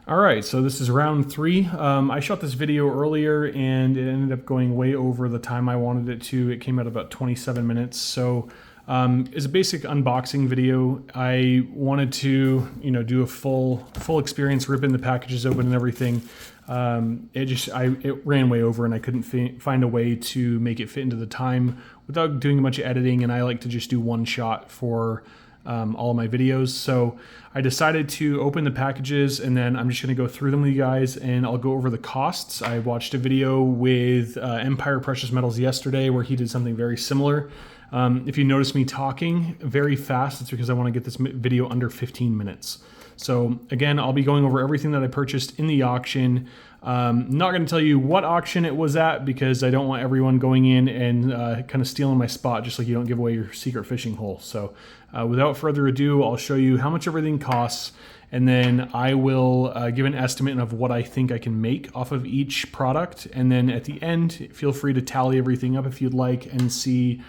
All right, so this is round three. I shot this video earlier and it ended up going way over the time I wanted it to. It came out about 27 minutes. So it's a basic unboxing video. I wanted to, do a full experience, ripping the packages open and everything. It ran way over and I couldn't find a way to make it fit into the time without doing much editing. And I like to just do one shot for all of my videos. So I decided to open the packages and then I'm just going to go through them with you guys and I'll go over the costs. I watched a video with Empire Precious Metals yesterday where he did something very similar. If you notice me talking very fast, it's because I want to get this video under 15 minutes. So again, I'll be going over everything that I purchased in the auction. Not going to tell you what auction it was at because I don't want everyone going in and kind of stealing my spot, just like you don't give away your secret fishing hole. So without further ado, I'll show you how much everything costs, and then I will give an estimate of what I think I can make off of each product. And then at the end, feel free to tally everything up if you'd like and see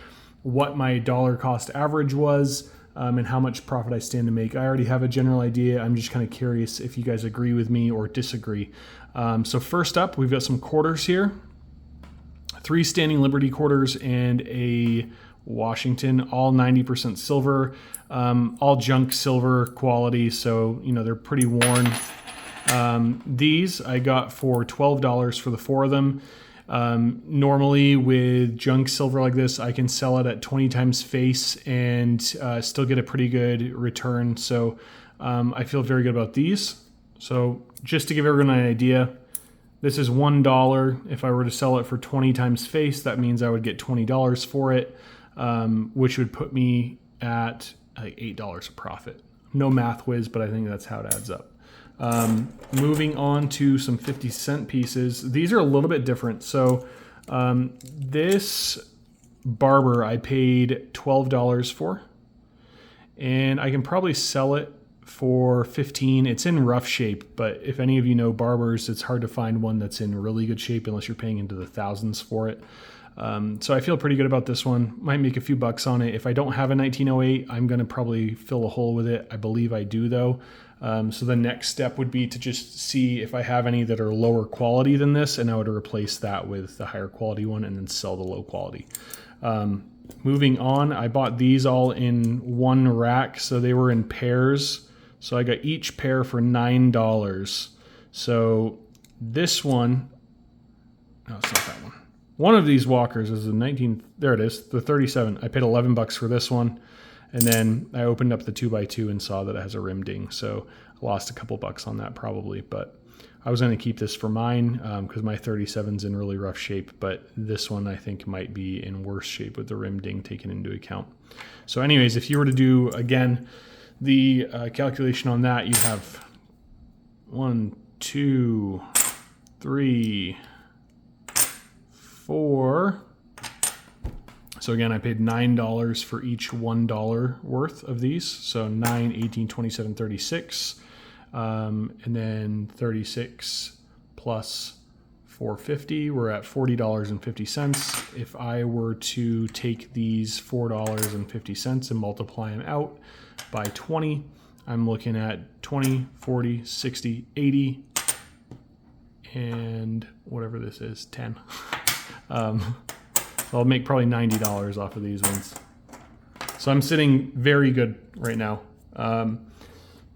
what my dollar cost average was. And how much profit I stand to make. I already have a general idea. I'm just kind of curious if you guys agree with me or disagree. So first up, we've got some quarters here. 3 Standing Liberty quarters and a Washington, all 90% silver, all junk silver quality. So, they're pretty worn. These I got for $12 for the 4 of them. Normally with junk silver like this, I can sell it at 20 times face and still get a pretty good return. So I feel very good about these. So just to give everyone an idea, this is $1. If I were to sell it for 20 times face, that means I would get $20 for it, which would put me at like $8 a profit. No math whiz, but I think that's how it adds up. Moving on to some 50-cent pieces. These are a little bit different. So this barber I paid $12 for, and I can probably sell it for $15. It's in rough shape, but if any of you know barbers, it's hard to find one that's in really good shape unless you're paying into the thousands for it. So I feel pretty good about this one. Might make a few bucks on it. If I don't have a 1908, I'm going to probably fill a hole with it. I believe I do though. So the next step would be to just see if I have any that are lower quality than this, and I would replace that with the higher quality one and then sell the low quality. Moving on, I bought these all in one rack, so they were in pairs. So I got each pair for $9. So this one, no, it's not that one. One of these walkers is a 19, there it is, the 37. I paid 11 bucks for this one. And then I opened up the 2x2 and saw that it has a rim ding. So I lost a couple bucks on that probably, but I was going to keep this for mine because my 37's in really rough shape, but this one I think might be in worse shape with the rim ding taken into account. So anyways, if you were to do, again, the calculation on that, you'd have 1, 2, 3, 4. So again, I paid $9 for each $1 worth of these. So 9, 18, 27, 36. And then 36 plus 450, we're at $40.50. If I were to take these $4.50 and multiply them out by 20, I'm looking at 20, 40, 60, 80, and whatever this is, 10. I'll make probably $90 off of these ones. So I'm sitting very good right now.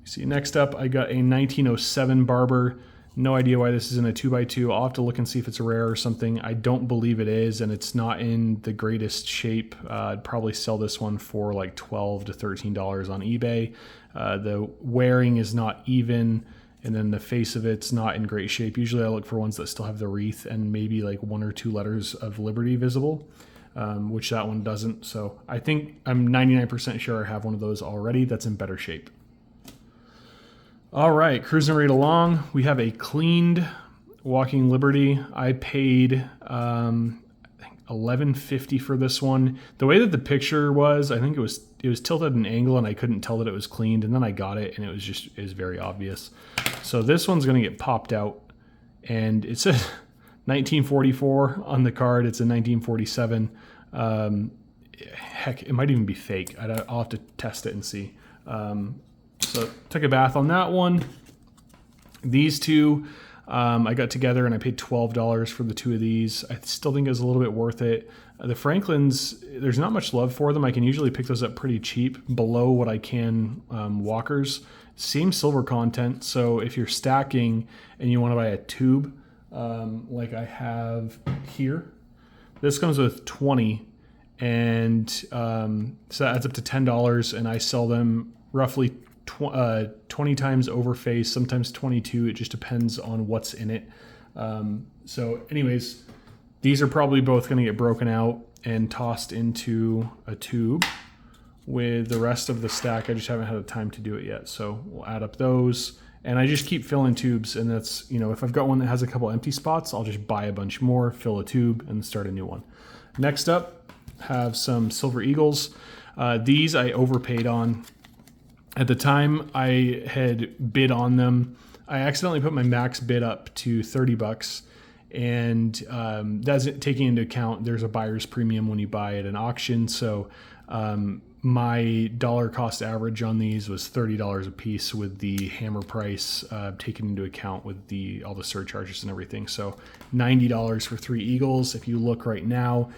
See, next up, I got a 1907 barber. No idea why this is in a 2x2. I'll have to look and see if it's rare or something. I don't believe it is, and it's not in the greatest shape. I'd probably sell this one for like $12 to $13 on eBay. The wearing is not even, and then the face of it's not in great shape. Usually I look for ones that still have the wreath and maybe like 1 or 2 letters of Liberty visible, which that one doesn't. So I think I'm 99% sure I have one of those already that's in better shape. All right, cruising right along. We have a cleaned Walking Liberty. I paid $11.50 for this one. The way that the picture was, I think it was tilted at an angle and I couldn't tell that it was cleaned, and then I got it and it was very obvious. So this one's gonna get popped out, and it says 1944 on the card. It's a 1947. Heck, it might even be fake. I'll have to test it and see. So took a bath on that one. These two, I got together and I paid $12 for the two of these. I still think it was a little bit worth it. The Franklins, there's not much love for them. I can usually pick those up pretty cheap, below what I can Walkers. Same silver content, so if you're stacking and you want to buy a tube, like I have here, this comes with 20, and so that adds up to $10, and I sell them roughly 20 times over face, sometimes 22. It just depends on what's in it. So anyways, these are probably both going to get broken out and tossed into a tube with the rest of the stack. I just haven't had the time to do it yet. So we'll add up those, and I just keep filling tubes. And that's, you know, if I've got one that has a couple empty spots, I'll just buy a bunch more, fill a tube, and start a new one. Next up, have some Silver Eagles. These I overpaid on. At the time I had bid on them, I accidentally put my max bid up to 30 bucks. And that's taking into account there's a buyer's premium when you buy at an auction. So my dollar cost average on these was $30 a piece, with the hammer price taken into account with all the surcharges and everything. So $90 for 3 Eagles. If you look right now,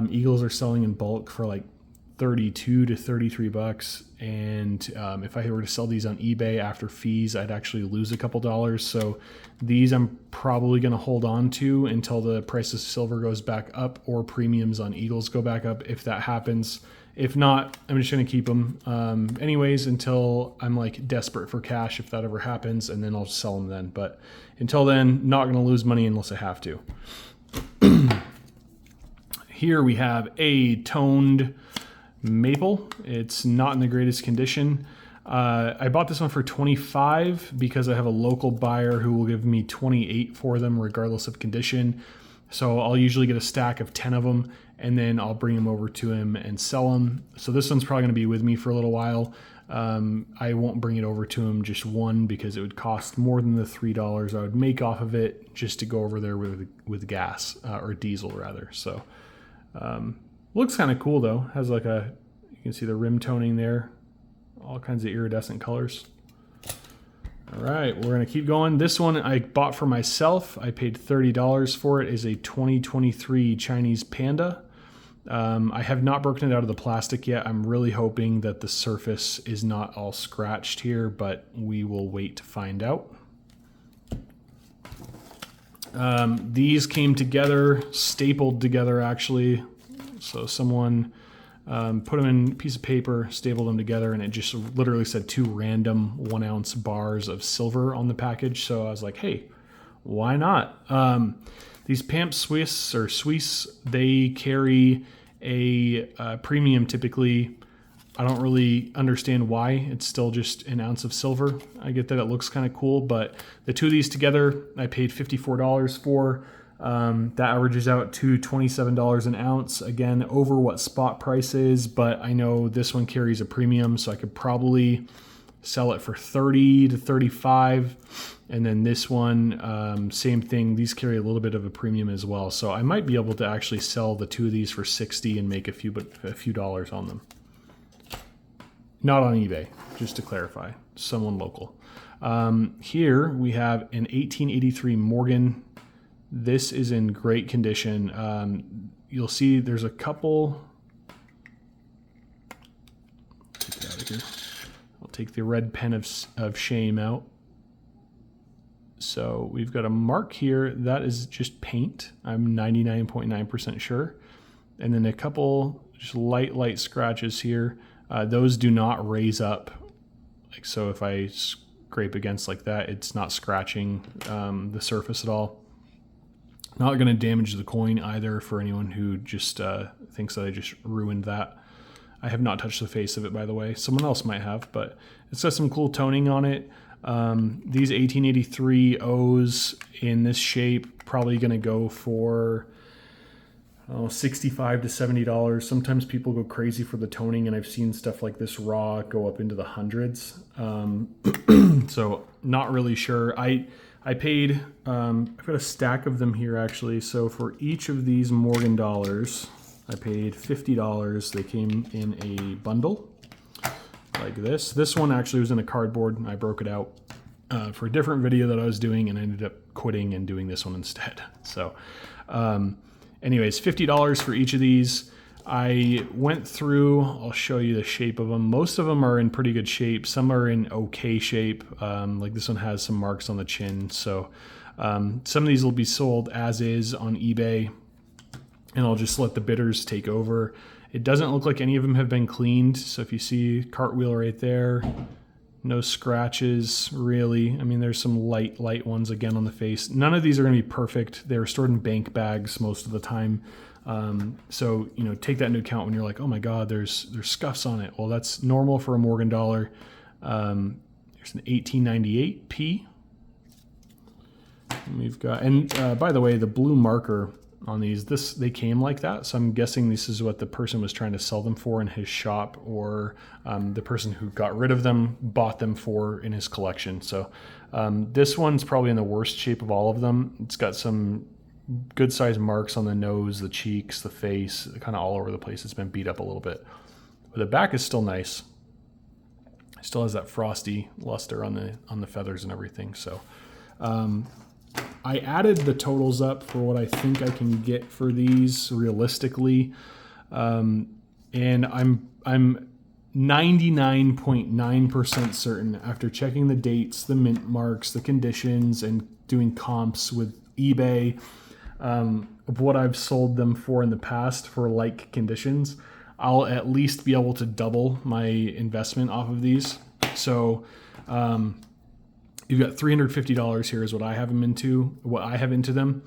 Eagles are selling in bulk for like 32 to 33 bucks. And if I were to sell these on eBay after fees, I'd actually lose a couple dollars. So these I'm probably going to hold on to until the price of silver goes back up or premiums on Eagles go back up, if that happens. If not, I'm just going to keep them anyways until I'm like desperate for cash, if that ever happens, and then I'll sell them then. But until then, not going to lose money unless I have to. Here we have a toned maple. It's not in the greatest condition. I bought this one for 25 because I have a local buyer who will give me 28 for them regardless of condition. So I'll usually get a stack of 10 of them, and then I'll bring them over to him and sell them. So this one's probably going to be with me for a little while. I won't bring it over to him just one, because it would cost more than the $3 I would make off of it just to go over there with gas, or diesel rather. So looks kind of cool though. Has like you can see the rim toning there, all kinds of iridescent colors. All right, we're gonna keep going. This one I bought for myself. I paid $30 for it. It is a 2023 Chinese Panda. I have not broken it out of the plastic yet. I'm really hoping that the surface is not all scratched here, but we will wait to find out. These came together, stapled together actually. So someone put them in a piece of paper, stapled them together, and it just literally said 2 random 1 ounce bars of silver on the package. So I was like, hey, why not? These Pamp Suisse, they carry a premium typically. I don't really understand why. It's still just an ounce of silver. I get that it looks kind of cool, but the two of these together, I paid $54 for. That averages out to $27 an ounce. Again, over what spot price is, but I know this one carries a premium, so I could probably sell it for 30 to 35. And then this one, same thing. These carry a little bit of a premium as well. So I might be able to actually sell the two of these for 60 and make a few dollars on them. Not on eBay, just to clarify, someone local. Here we have an 1883 Morgan. This is in great condition. You'll see there's a couple. Take it out of here. I'll take the red pen of shame out. So we've got a mark here. That is just paint. I'm 99.9% sure. And then a couple just light scratches here. Those do not raise up. Like so, if I scrape against like that, it's not scratching the surface at all. Not going to damage the coin either for anyone who just thinks that I just ruined that. I have not touched the face of it, by the way. Someone else might have, but it's got some cool toning on it. These 1883 O's in this shape, probably going to go for $65 to $70. Sometimes people go crazy for the toning, and I've seen stuff like this raw go up into the hundreds. So not really sure. I paid, I've got a stack of them here actually. So for each of these Morgan dollars, I paid $50. They came in a bundle like this. This one actually was in a cardboard and I broke it out. for a different video that I was doing, and I ended up quitting and doing this one instead. So anyways, $50 for each of these. I went through, I'll show you the shape of them. Most of them are in pretty good shape. Some are in okay shape. Like this one has some marks on the chin. So some of these will be sold as is on eBay, and I'll just let the bidders take over. It doesn't look like any of them have been cleaned. So if you see cartwheel right there, no scratches really. I mean, there's some light ones again on the face. None of these are gonna be perfect. They're stored in bank bags most of the time. So, you know, take that into account when you're like, oh my God, there's scuffs on it. Well, that's normal for a Morgan dollar. There's an 1898 P. And we've got, and by the way, the blue marker on these, they came like that. So I'm guessing this is what the person was trying to sell them for in his shop, or the person who got rid of them bought them for in his collection. So this one's probably in the worst shape of all of them. It's got some good sized marks on the nose, the cheeks, the face, kind of all over the place. It's been beat up a little bit, but the back is still nice. It still has that frosty luster on the feathers and everything. So I added the totals up for what I think I can get for these realistically, and I'm 99.9% certain after checking the dates, the mint marks, the conditions, and doing comps with eBay of what I've sold them for in the past for like conditions, I'll at least be able to double my investment off of these. So you've got $350 here is what I have them into, what I have into them.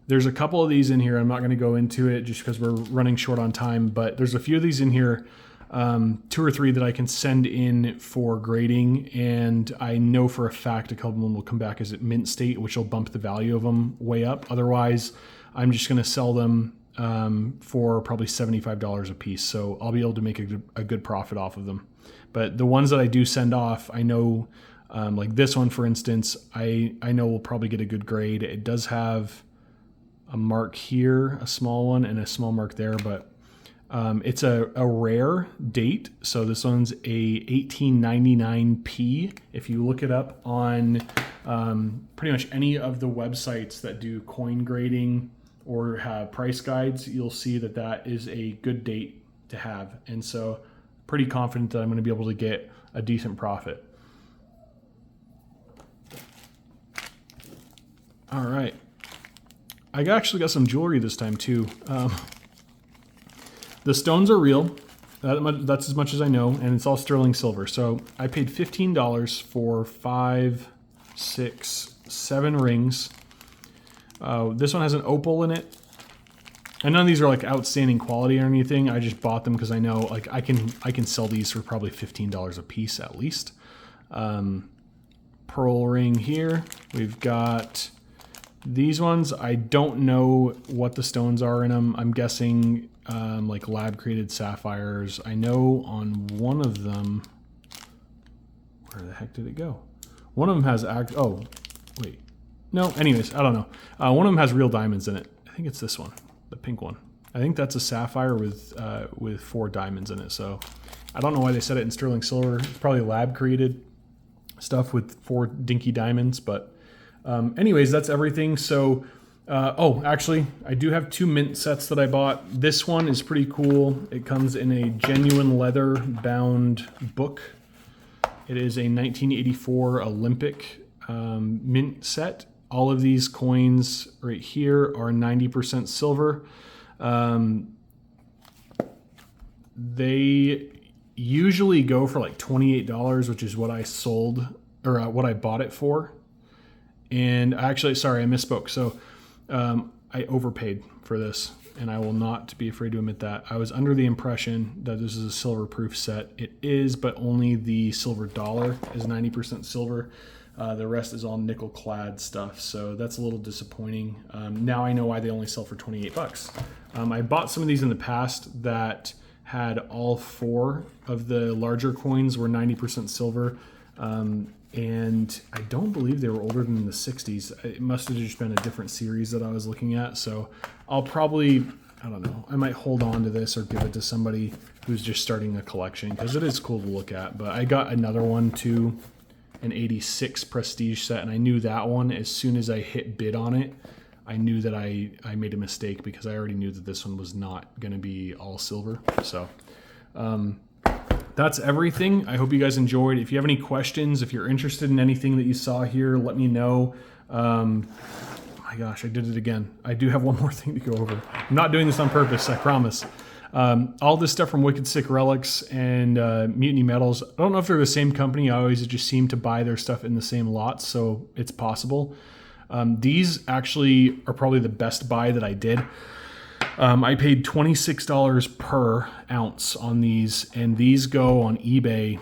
There's a couple of these in here. I'm not going to go into it just because we're running short on time, but there's a few of these in here, 2 or 3 that I can send in for grading, and I know for a fact a couple of them will come back as at mint state, which will bump the value of them way up. Otherwise, I'm just going to sell them for probably $75 a piece, so I'll be able to make a good profit off of them. But the ones that I do send off, I know, like this one for instance, I know will probably get a good grade. It does have a mark here, a small one, and a small mark there, but it's a rare date. So this one's a 1899P. If you look it up on pretty much any of the websites that do coin grading or have price guides, you'll see that that is a good date to have. And so pretty confident that I'm going to be able to get a decent profit. All right. I actually got some jewelry this time too. The stones are real. That's as much as I know, and it's all sterling silver. So I paid $15 for 5, 6, 7 rings. This one has an opal in it. And none of these are like outstanding quality or anything. I just bought them because I know like I can sell these for probably $15 a piece at least. Pearl ring here. We've got these ones. I don't know what the stones are in them. I'm guessing like lab created sapphires. I know on one of them, where the heck did it go? One of them has oh wait, no, anyways, I don't know. One of them has real diamonds in it. I think it's this one, the pink one. I think that's a sapphire with 4 diamonds in it. So I don't know why they said it in sterling silver. It's probably lab created stuff with 4 dinky diamonds, but anyways, that's everything. So oh, actually, I do have 2 mint sets that I bought. This one is pretty cool. It comes in a genuine leather bound book. It is a 1984 Olympic mint set. All of these coins right here are 90% silver. They usually go for like $28, which is what I sold, or what I bought it for. And actually, sorry, I misspoke. So I overpaid for this, and I will not be afraid to admit that. I was under the impression that this is a silver proof set. It is, but only the silver dollar is 90% silver. The rest is all nickel clad stuff, so that's a little disappointing. Now I know why they only sell for 28 bucks. I bought some of these in the past that had all 4 of the larger coins were 90% silver. And I don't believe they were older than the 60s. It must have just been a different series that I was looking at. So I'll probably, I don't know, I might hold on to this or give it to somebody who's just starting a collection because it is cool to look at. But I got another one too an 86 Prestige set, and I knew that one as soon as I hit bid on it. I knew that I made a mistake because I already knew that this one was not going to be all silver. So that's everything. I hope you guys enjoyed. If you have any questions, if you're interested in anything that you saw here, let me know. My gosh, I did it again. I do have one more thing to go over. I'm not doing this on purpose, I promise. All this stuff from Wicked Sick Relics and Mutiny Metals, I don't know if they're the same company. I always just seem to buy their stuff in the same lots, so it's possible. These actually are probably the best buy that I did. I paid $26 per ounce on these, and these go on eBay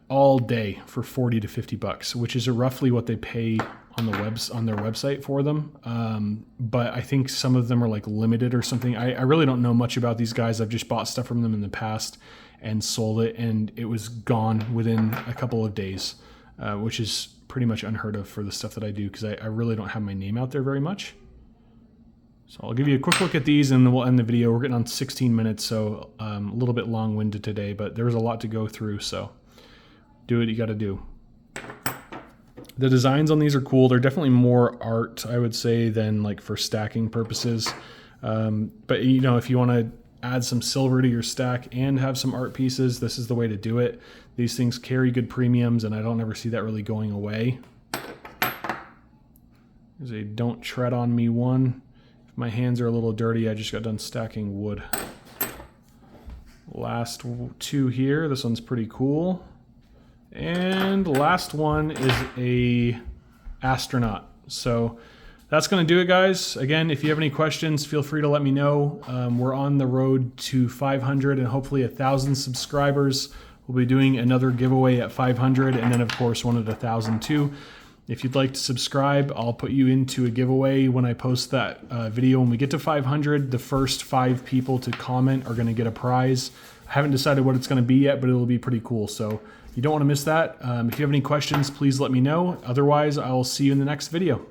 all day for 40 to 50 bucks, which is roughly what they pay on the on their website for them. But I think some of them are like limited or something. I really don't know much about these guys. I've just bought stuff from them in the past and sold it, and it was gone within a couple of days, which is pretty much unheard of for the stuff that I do, because I really don't have my name out there very much. So I'll give you a quick look at these and then we'll end the video. We're getting on 16 minutes, so a little bit long-winded today, but there's a lot to go through, so do what you got to do. The designs on these are cool. They're definitely more art, I would say, than like for stacking purposes. But you know, if you want to add some silver to your stack and have some art pieces, this is the way to do it. These things carry good premiums, and I don't ever see that really going away. There's a don't tread on me one. If my hands are a little dirty, I just got done stacking wood. Last two here. This one's pretty cool. And the last one is a astronaut. So that's going to do it, guys. Again, if you have any questions, feel free to let me know. We're on the road to 500 and hopefully 1,000 subscribers. We'll be doing another giveaway at 500, and then of course one at 1,000 too. If you'd like to subscribe, I'll put you into a giveaway when I post that video. When we get to 500, the first 5 people to comment are going to get a prize. I haven't decided what it's going to be yet, but it'll be pretty cool. So you don't want to miss that. If you have any questions, please let me know. Otherwise, I'll see you in the next video.